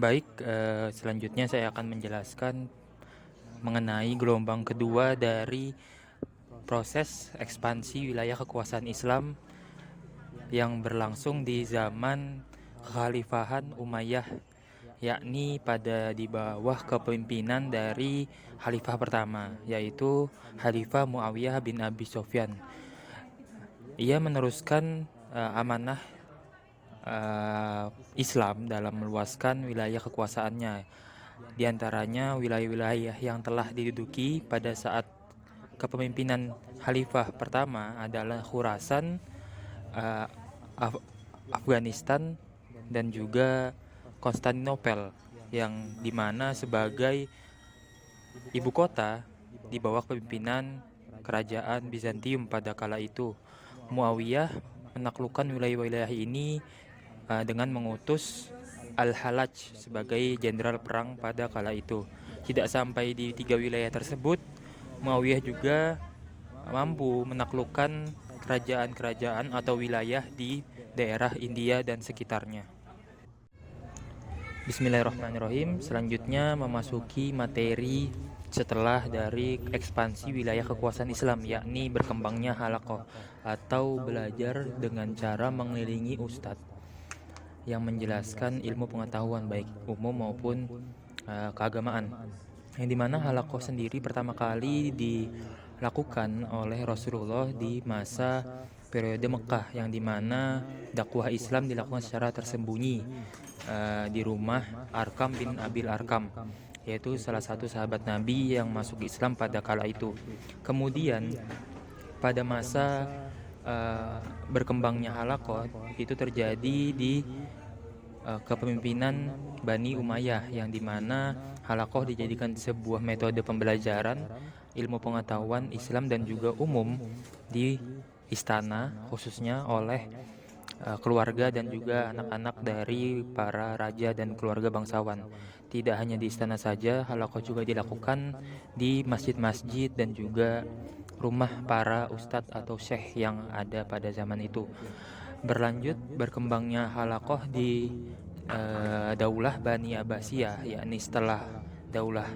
Baik, selanjutnya saya akan menjelaskan mengenai gelombang kedua dari proses ekspansi wilayah kekuasaan Islam yang berlangsung di zaman Kekhalifahan Umayyah, yakni di bawah kepemimpinan dari Khalifah pertama, yaitu Khalifah Muawiyah bin Abi Sufyan. Ia meneruskan amanah Islam dalam meluaskan wilayah kekuasaannya. Di antaranya wilayah-wilayah yang telah diduduki pada saat kepemimpinan Khalifah pertama adalah Khurasan, uh, Af- Afghanistan, dan juga Konstantinopel, yang dimana sebagai ibu kota di bawah kepemimpinan kerajaan Bizantium pada kala itu. Muawiyah menaklukkan wilayah-wilayah ini dengan mengutus Al-Halaj sebagai jenderal perang pada kala itu. Tidak sampai di tiga wilayah tersebut, Muawiyah juga mampu menaklukkan kerajaan-kerajaan atau wilayah di daerah India dan sekitarnya. Bismillahirrahmanirrahim. Selanjutnya memasuki materi setelah dari ekspansi wilayah kekuasaan Islam, yakni berkembangnya halaqah atau belajar dengan cara mengelilingi ustadz yang menjelaskan ilmu pengetahuan baik umum maupun keagamaan. Yang dimana halaqah sendiri pertama kali dilakukan oleh Rasulullah di masa periode Mekah, yang dimana dakwah Islam dilakukan secara tersembunyi di rumah Arkam bin Abil Arkam, yaitu salah satu sahabat Nabi yang masuk Islam pada kala itu. Kemudian pada masa berkembangnya halaqah itu terjadi di kepemimpinan Bani Umayyah, yang dimana halaqah dijadikan sebuah metode pembelajaran ilmu pengetahuan Islam dan juga umum di istana, khususnya oleh keluarga dan juga anak-anak dari para raja dan keluarga bangsawan. Tidak hanya di istana saja, halaqah juga dilakukan di masjid-masjid dan juga rumah para ustadz atau syekh yang ada pada zaman itu. Berlanjut berkembangnya halaqah di Daulah Bani Abbasiyah, yakni setelah Daulah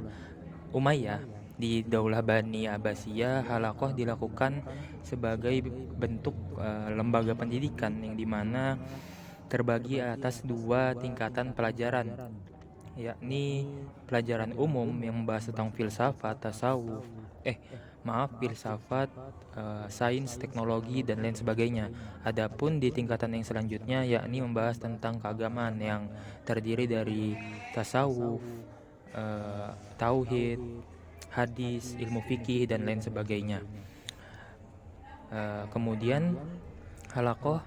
Umayyah. Di Daulah Bani Abbasiyah, halaqah dilakukan sebagai bentuk lembaga pendidikan yang dimana terbagi atas dua tingkatan pelajaran, yakni pelajaran umum yang membahas tentang filsafat, filsafat, sains, teknologi, dan lain sebagainya. Adapun di tingkatan yang selanjutnya yakni membahas tentang keagamaan yang terdiri dari tasawuf, tauhid, hadis, ilmu fikih, dan lain sebagainya. Kemudian halaqah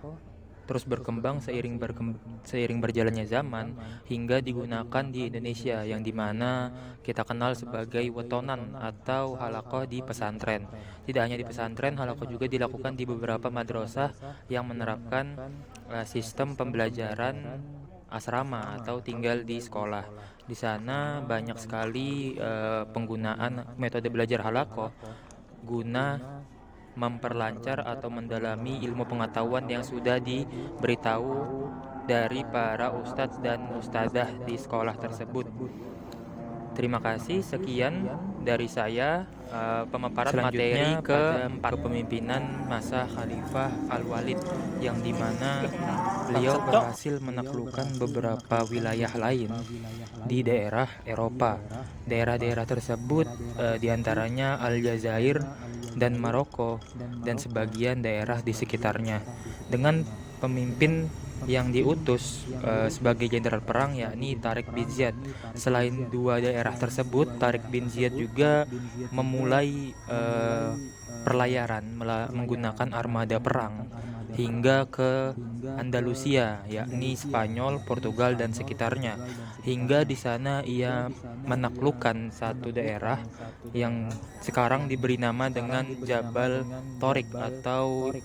terus berkembang seiring berjalannya zaman hingga digunakan di Indonesia, yang dimana kita kenal sebagai wetonan atau halaqah di pesantren. Tidak hanya di pesantren, halaqah juga dilakukan di beberapa madrasah yang menerapkan sistem pembelajaran asrama atau tinggal di sekolah. Di sana banyak sekali penggunaan metode belajar halaqah guna memperlancar atau mendalami ilmu pengetahuan yang sudah diberitahu dari para ustadz dan ustadzah di sekolah tersebut. Terima kasih, sekian dari saya pemaparan materi keempat kepemimpinan masa Khalifah Al-Walid, yang dimana beliau berhasil menaklukkan beberapa wilayah lain di daerah Eropa. Daerah-daerah tersebut diantaranya Aljazair dan Maroko dan sebagian daerah di sekitarnya, dengan pemimpin yang diutus sebagai jenderal perang yakni Tariq bin Ziyad. Selain dua daerah tersebut, Tariq bin Ziyad juga memulai perlayaran menggunakan armada perang hingga ke Andalusia, yakni Spanyol, Portugal, dan sekitarnya. Hingga di sana ia menaklukkan satu daerah yang sekarang diberi nama dengan Jabal Torik, atau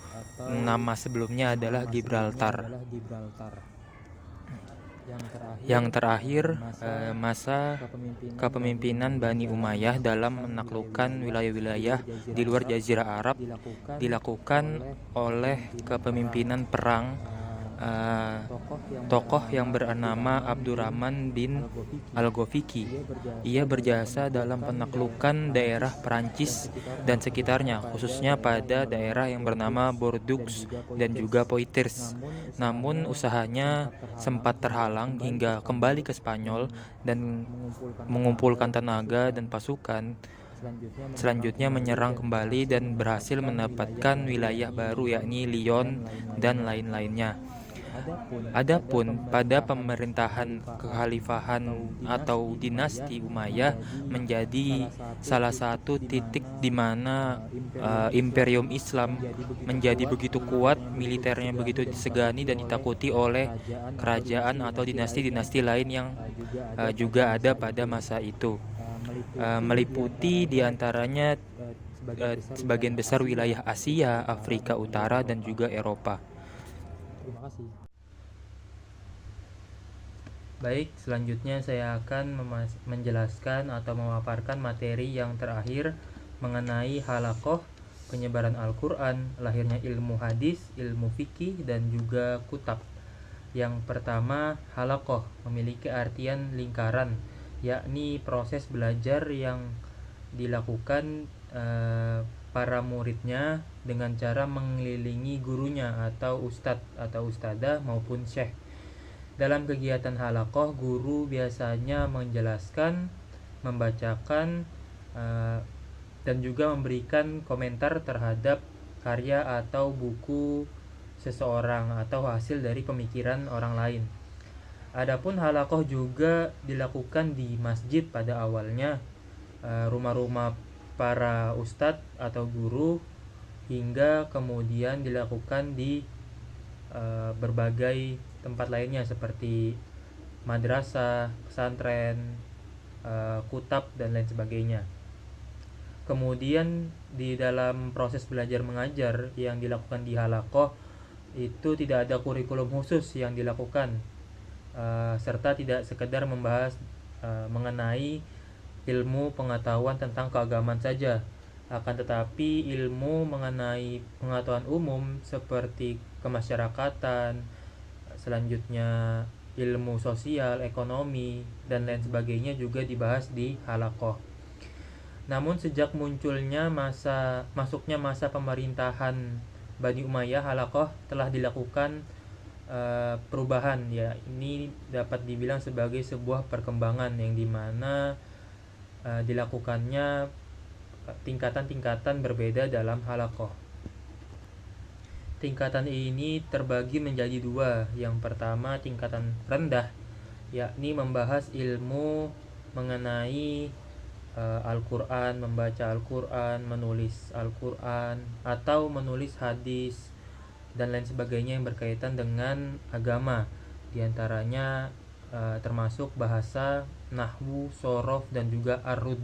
nama sebelumnya adalah Gibraltar. Yang terakhir, masa kepemimpinan Bani Umayyah dalam menaklukkan wilayah-wilayah di luar Jazirah Arab dilakukan oleh kepemimpinan perang uh, tokoh yang bernama Abdurrahman bin Al-Ghafiqi. Ia berjasa dalam penaklukan daerah Perancis dan sekitarnya, khususnya pada daerah yang bernama Bordeaux dan juga Poitiers. Namun usahanya sempat terhalang hingga kembali ke Spanyol dan mengumpulkan tenaga dan pasukan. Selanjutnya menyerang kembali dan berhasil mendapatkan wilayah baru yakni Lyon dan lain-lainnya. Adapun pada pemerintahan kekhalifahan atau dinasti Umayyah menjadi salah satu titik di mana Imperium Islam menjadi begitu kuat, militernya begitu disegani dan ditakuti oleh kerajaan atau dinasti-dinasti lain yang juga ada pada masa itu. Meliputi diantaranya sebagian besar wilayah Asia, Afrika Utara, dan juga Eropa. Terima kasih. Baik, selanjutnya saya akan menjelaskan atau memaparkan materi yang terakhir mengenai halaqah, penyebaran Al-Quran, lahirnya ilmu hadis, ilmu fikih, dan juga kutab. Yang pertama, halaqah memiliki artian lingkaran, yakni proses belajar yang dilakukan para muridnya dengan cara mengelilingi gurunya atau ustadz atau ustadzah maupun syekh. Dalam kegiatan halaqah, guru biasanya menjelaskan, membacakan, dan juga memberikan komentar terhadap karya atau buku seseorang atau hasil dari pemikiran orang lain. Adapun halaqah juga dilakukan di masjid pada awalnya, rumah-rumah para ustadz atau guru, hingga kemudian dilakukan di berbagai tempat lainnya seperti madrasah, pesantren, kutab, dan lain sebagainya. Kemudian di dalam proses belajar mengajar yang dilakukan di halaqah itu tidak ada kurikulum khusus yang dilakukan, serta tidak sekedar membahas mengenai ilmu pengetahuan tentang keagamaan saja, akan tetapi ilmu mengenai pengetahuan umum seperti kemasyarakatan, selanjutnya ilmu sosial, ekonomi, dan lain sebagainya juga dibahas di halaqah. Namun sejak masuknya masa pemerintahan Bani Umayyah, halaqah telah dilakukan perubahan, ya. Ini dapat dibilang sebagai sebuah perkembangan yang dimana dilakukannya tingkatan-tingkatan berbeda dalam halaqah. Tingkatan ini terbagi menjadi dua. Yang pertama, tingkatan rendah, yakni membahas ilmu mengenai Al-Quran, membaca Al-Quran, menulis Al-Quran, atau menulis hadis dan lain sebagainya yang berkaitan dengan agama. Di antaranya termasuk bahasa, nahwu, sorof, dan juga arud.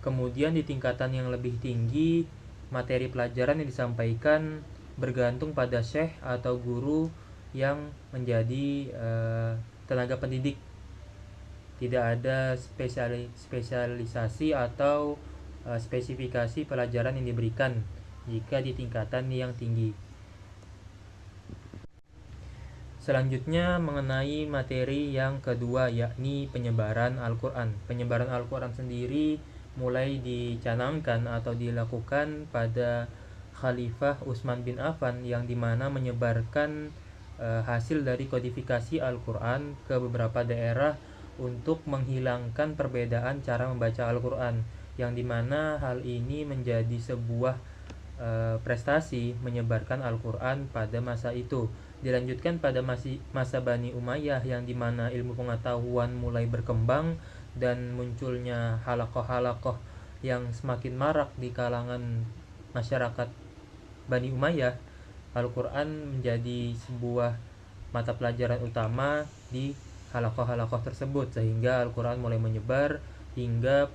Kemudian di tingkatan yang lebih tinggi, materi pelajaran yang disampaikan bergantung pada syekh atau guru yang menjadi tenaga pendidik. Tidak ada spesialisasi atau spesifikasi pelajaran yang diberikan jika di tingkatan yang tinggi. Selanjutnya mengenai materi yang kedua, yakni penyebaran Al-Quran. Penyebaran Al-Quran sendiri mulai dicanangkan atau dilakukan pada Khalifah Utsman bin Affan, yang dimana menyebarkan hasil dari kodifikasi Al-Quran ke beberapa daerah untuk menghilangkan perbedaan cara membaca Al-Quran, yang dimana hal ini menjadi sebuah prestasi menyebarkan Al-Quran pada masa itu. Dilanjutkan pada masa Bani Umayyah, yang dimana ilmu pengetahuan mulai berkembang dan munculnya halaqah-halaqah yang semakin marak di kalangan masyarakat Bani Umayyah. Al-Quran menjadi sebuah mata pelajaran utama di halaqah-halaqah tersebut, sehingga Al-Quran mulai menyebar hingga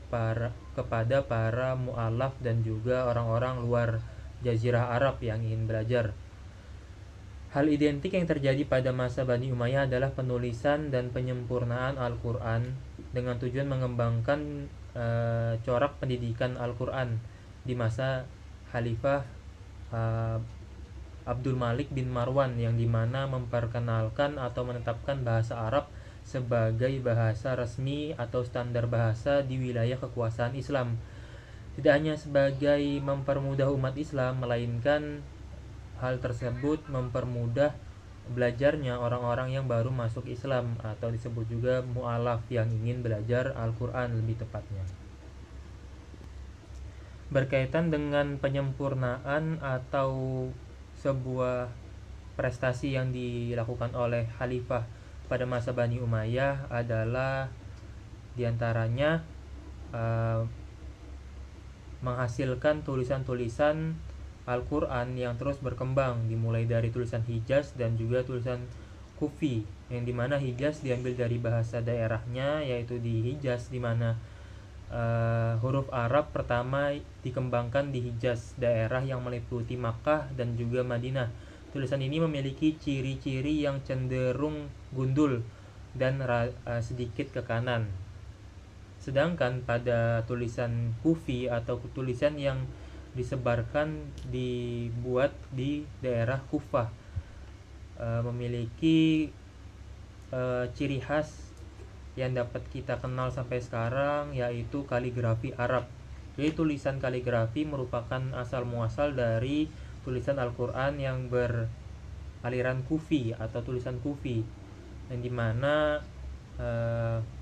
kepada para mu'alaf dan juga orang-orang luar Jazirah Arab yang ingin belajar. Hal identik yang terjadi pada masa Bani Umayyah adalah penulisan dan penyempurnaan Al-Quran dengan tujuan mengembangkan corak pendidikan Al-Quran di masa Khalifah Abdul Malik bin Marwan, yang dimana memperkenalkan atau menetapkan bahasa Arab sebagai bahasa resmi atau standar bahasa di wilayah kekuasaan Islam. Tidak hanya sebagai mempermudah umat Islam, melainkan hal tersebut mempermudah belajarnya orang-orang yang baru masuk Islam, atau disebut juga mu'alaf, yang ingin belajar Al-Quran lebih tepatnya. Berkaitan dengan penyempurnaan atau sebuah prestasi yang dilakukan oleh Khalifah pada masa Bani Umayyah adalah diantaranya menghasilkan tulisan-tulisan Al-Quran yang terus berkembang, dimulai dari tulisan Hijaz dan juga tulisan Kufi, yang dimana Hijaz diambil dari bahasa daerahnya, yaitu di Hijaz, dimana huruf Arab pertama dikembangkan di Hijaz, daerah yang meliputi Makkah dan juga Madinah. Tulisan ini memiliki ciri-ciri yang cenderung gundul dan sedikit ke kanan. Sedangkan pada tulisan Kufi atau tulisan yang dibuat di daerah Kufah memiliki ciri khas yang dapat kita kenal sampai sekarang, yaitu kaligrafi Arab. Jadi tulisan kaligrafi merupakan asal muasal dari tulisan Al-Quran yang beraliran Kufi atau tulisan Kufi, yang dimana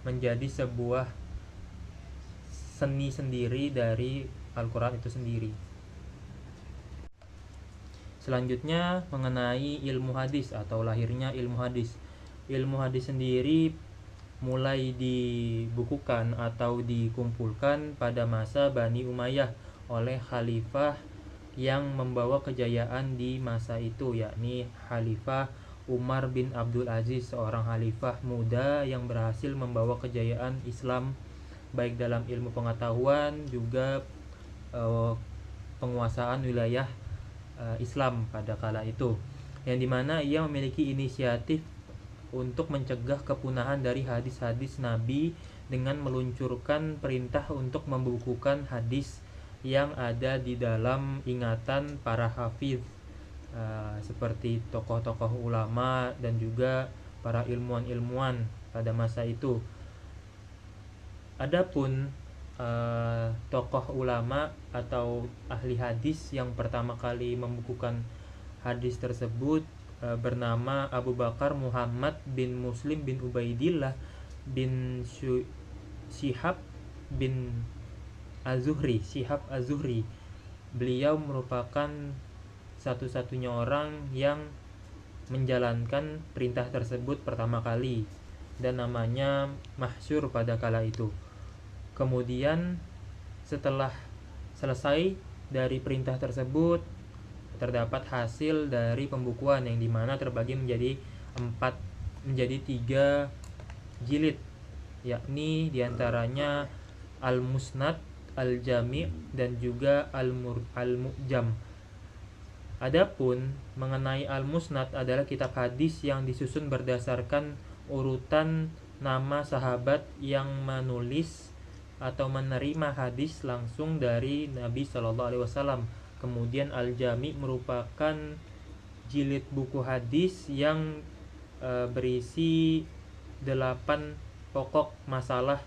menjadi sebuah seni sendiri dari Al-Quran itu sendiri. Selanjutnya mengenai ilmu hadis atau lahirnya ilmu hadis. Ilmu hadis sendiri mulai dibukukan atau dikumpulkan pada masa Bani Umayyah oleh khalifah yang membawa kejayaan di masa itu, yakni Khalifah Umar bin Abdul Aziz, seorang khalifah muda yang berhasil membawa kejayaan Islam baik dalam ilmu pengetahuan juga penguasaan wilayah Islam pada kala itu, yang dimana ia memiliki inisiatif untuk mencegah kepunahan dari hadis-hadis Nabi dengan meluncurkan perintah untuk membukukan hadis yang ada di dalam ingatan para hafiz, seperti tokoh-tokoh ulama dan juga para ilmuwan-ilmuwan pada masa itu. Adapun tokoh ulama atau ahli hadis yang pertama kali membukukan hadis tersebut bernama Abu Bakar Muhammad bin Muslim bin Ubaidillah bin Syihab bin Syihab Az-Zuhri. Beliau merupakan satu-satunya orang yang menjalankan perintah tersebut pertama kali, dan namanya masyhur pada kala itu. Kemudian setelah selesai dari perintah tersebut, terdapat hasil dari pembukuan yang dimana terbagi menjadi 3 jilid, yakni diantaranya Al-Musnad, Al-Jami' dan juga Al-Mu'jam. Adapun mengenai Al-Musnad adalah kitab hadis yang disusun berdasarkan urutan nama sahabat yang menulis atau menerima hadis langsung dari Nabi Shallallahu Alaihi Wasallam. Kemudian Al-Jami merupakan jilid buku hadis yang berisi 8 pokok masalah,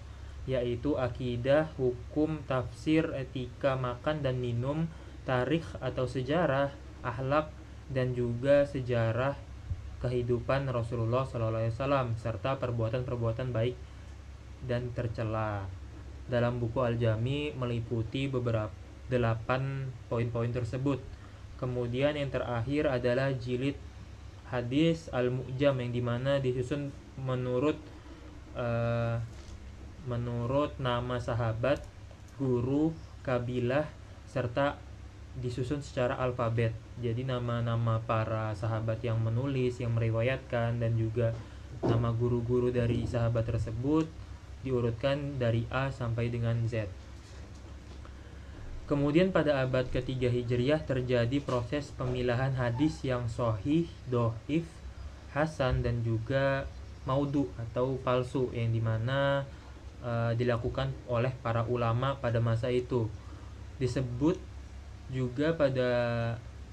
yaitu akidah, hukum, tafsir, etika makan dan minum, tarikh atau sejarah, akhlak, dan juga sejarah kehidupan Rasulullah SAW serta perbuatan-perbuatan baik dan tercela. Dalam buku Al-Jami meliputi beberapa 8 poin-poin tersebut. Kemudian yang terakhir adalah jilid hadis Al-Mu'jam, yang dimana disusun menurut nama sahabat, guru, kabilah, serta disusun secara alfabet. Jadi nama-nama para sahabat yang menulis, yang meriwayatkan, dan juga nama guru-guru dari sahabat tersebut diurutkan dari A sampai dengan Z. Kemudian pada abad ketiga Hijriah terjadi proses pemilahan hadis yang sahih, dhaif, hasan, dan juga maudhu atau palsu, yang dimana dilakukan oleh para ulama pada masa itu. Disebut juga pada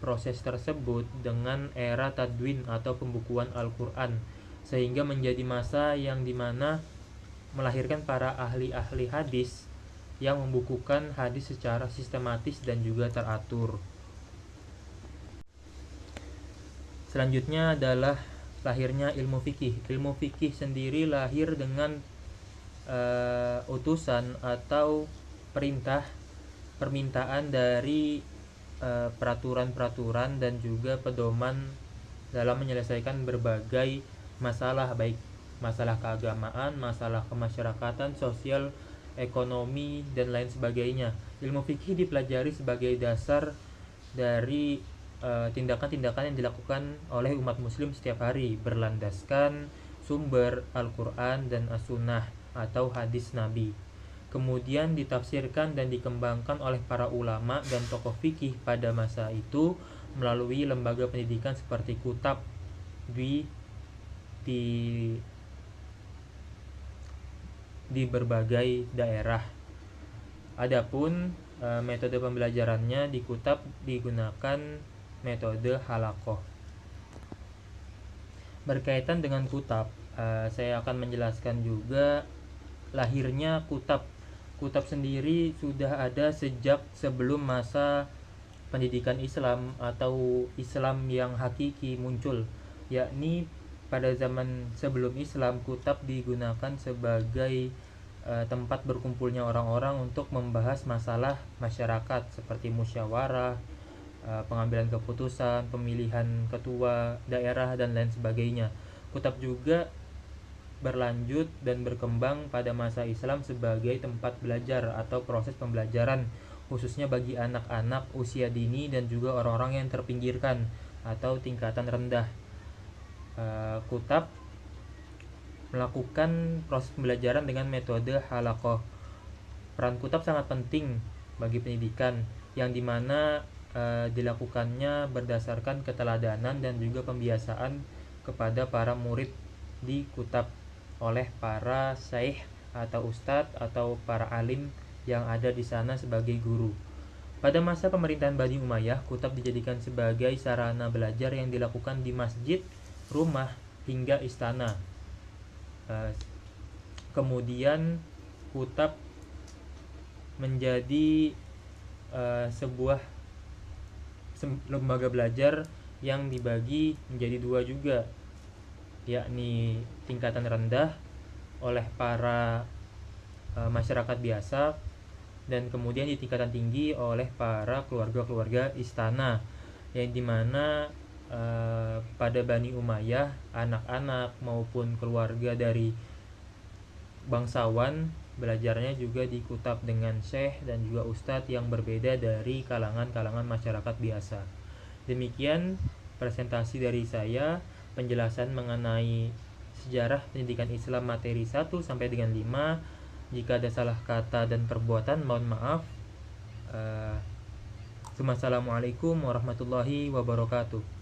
proses tersebut dengan era tadwin atau pembukuan Al-Quran, sehingga menjadi masa yang dimana melahirkan para ahli-ahli hadis yang membukukan hadis secara sistematis dan juga teratur. Selanjutnya adalah lahirnya ilmu fikih. Ilmu fikih sendiri lahir dengan utusan atau permintaan dari peraturan-peraturan dan juga pedoman dalam menyelesaikan berbagai masalah, baik masalah keagamaan, masalah kemasyarakatan, sosial, ekonomi, dan lain sebagainya. Ilmu fikih dipelajari sebagai dasar dari tindakan-tindakan yang dilakukan oleh umat muslim setiap hari, berlandaskan sumber Al-Quran dan As-Sunnah atau hadis Nabi. Kemudian ditafsirkan dan dikembangkan oleh para ulama dan tokoh fikih pada masa itu melalui lembaga pendidikan seperti Kutab di berbagai daerah. Adapun metode pembelajarannya di Kutab digunakan metode halaqah. Berkaitan dengan Kutab, saya akan menjelaskan juga lahirnya Kutab. Kutab sendiri sudah ada sejak sebelum masa pendidikan Islam atau Islam yang hakiki muncul, yakni pada zaman sebelum Islam, Kutab digunakan sebagai tempat berkumpulnya orang-orang untuk membahas masalah masyarakat seperti musyawarah, pengambilan keputusan, pemilihan ketua daerah, dan lain sebagainya. Kutab juga berlanjut dan berkembang pada masa Islam sebagai tempat belajar atau proses pembelajaran, khususnya bagi anak-anak usia dini dan juga orang-orang yang terpinggirkan atau tingkatan rendah. Kutab melakukan proses pembelajaran dengan metode halaqah. Peran Kutab sangat penting bagi pendidikan, yang dimana dilakukannya berdasarkan keteladanan dan juga pembiasaan kepada para murid di Kutab oleh para syekh atau ustadz atau para alim yang ada di sana sebagai guru. Pada masa pemerintahan Bani Umayyah, Kutab dijadikan sebagai sarana belajar yang dilakukan di masjid, rumah, hingga istana. Kemudian Kutab menjadi sebuah lembaga belajar yang dibagi menjadi dua juga, yakni tingkatan rendah oleh para masyarakat biasa, dan kemudian di tingkatan tinggi oleh para keluarga-keluarga istana, yang dimana pada Bani Umayyah anak-anak maupun keluarga dari bangsawan belajarnya juga di Kutab dengan syekh dan juga ustadz yang berbeda dari kalangan-kalangan masyarakat biasa. Demikian presentasi dari saya, penjelasan mengenai sejarah pendidikan Islam materi 1 sampai dengan 5. Jika ada salah kata dan perbuatan, mohon maaf. Assalamualaikum warahmatullahi wabarakatuh.